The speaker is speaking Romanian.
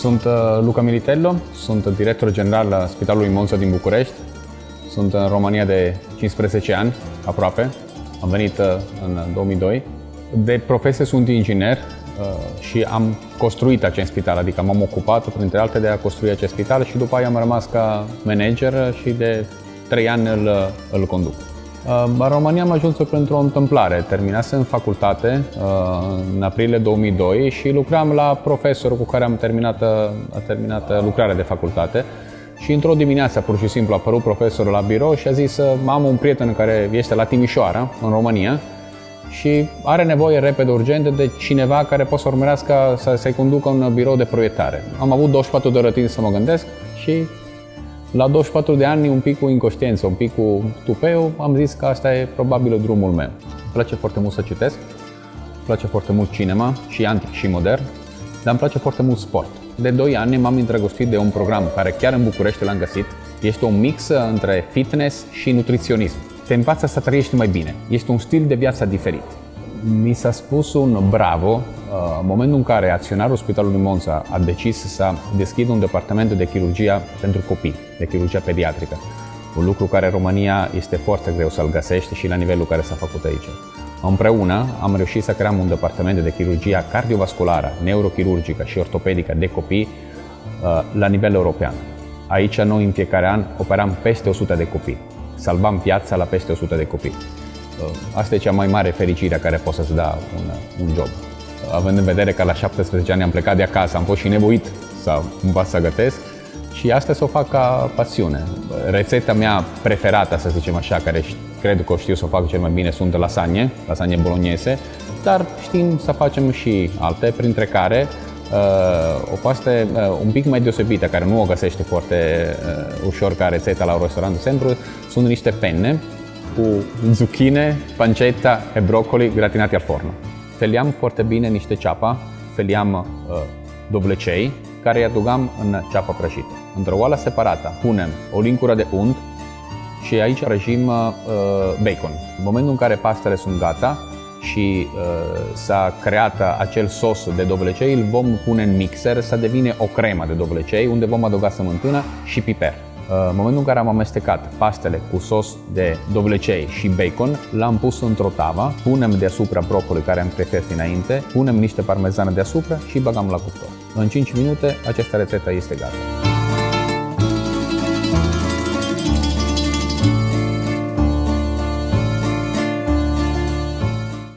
Sunt Luca Militello, sunt director general al Spitalului Monza din București. Sunt în România de 15 ani, aproape. Am venit în 2002. De profesie sunt inginer și am construit acest spital, adică m-am ocupat, printre altele, de a construi acest spital și după aia am rămas ca manager și de 3 ani îl conduc. În România am ajuns pentru o întâmplare. Terminasem facultate în aprilie 2002 și lucram la profesorul cu care am terminat lucrarea de facultate. Și într-o dimineață, pur și simplu, a apărut profesorul la birou și a zis: am un prieten care este la Timișoara, în România, și are nevoie repede, urgent, de cineva care poate să urmărească să-i conducă un birou de proiectare. Am avut 24 de ore timp să mă gândesc și la 24 de ani, un pic cu inconștiență, un pic cu tupeu, am zis că asta e probabil drumul meu. Îmi place foarte mult să citesc, îmi place foarte mult cinema, și antic și modern, dar îmi place foarte mult sport. De 2 ani m-am îndrăgostit de un program care chiar în București l-am găsit. Este un mix între fitness și nutriționism. Te învață să trăiești mai bine. Este un stil de viață diferit. Mi s-a spus un bravo în momentul în care acționarul Spitalului Monza a decis să deschidă un departament de chirurgie pentru copii, de chirurgia pediatrică. Un lucru care în România este foarte greu să-l găsești și la nivelul care s-a făcut aici. Împreună am reușit să creăm un departament de chirurgie cardiovasculară, neurochirurgică și ortopedică de copii la nivel european. Aici noi în fiecare an operam peste 100 de copii. Salvam viața la peste 100 de copii. Asta e cea mai mare fericire care poate să-ți dea un job. Având în vedere că la 17 ani am plecat de acasă, am fost și nevoit să învăț să gătesc și asta să o fac ca pasiune. Rețeta mea preferată, să zicem așa, care cred că o știu să o fac cel mai bine, sunt lasagne bolognese, dar știm să facem și alte, printre care o paste un pic mai deosebită, care nu o găsește foarte ușor ca rețeta la un restaurant de centru, sunt niște penne cu zucchine, pancetta e broccoli gratinati al forno. Feliam foarte bine niște ceapa, feliam dovlecei, care îi adugam în ceapa prăjită. Într-o oală separată punem o lincură de unt și aici răjim bacon. În momentul în care pastele sunt gata și s-a creat acel sos de dovlecei, îl vom pune în mixer să devine o cremă de dovlecei, unde vom adăuga smântână și piper. În momentul în care am amestecat pastele cu sos de dovlecei și bacon, l-am pus într-o tavă, punem deasupra broccoli care am pregătit înainte, punem niște parmezană deasupra și băgăm la cuptor. În 5 minute această rețetă este gata.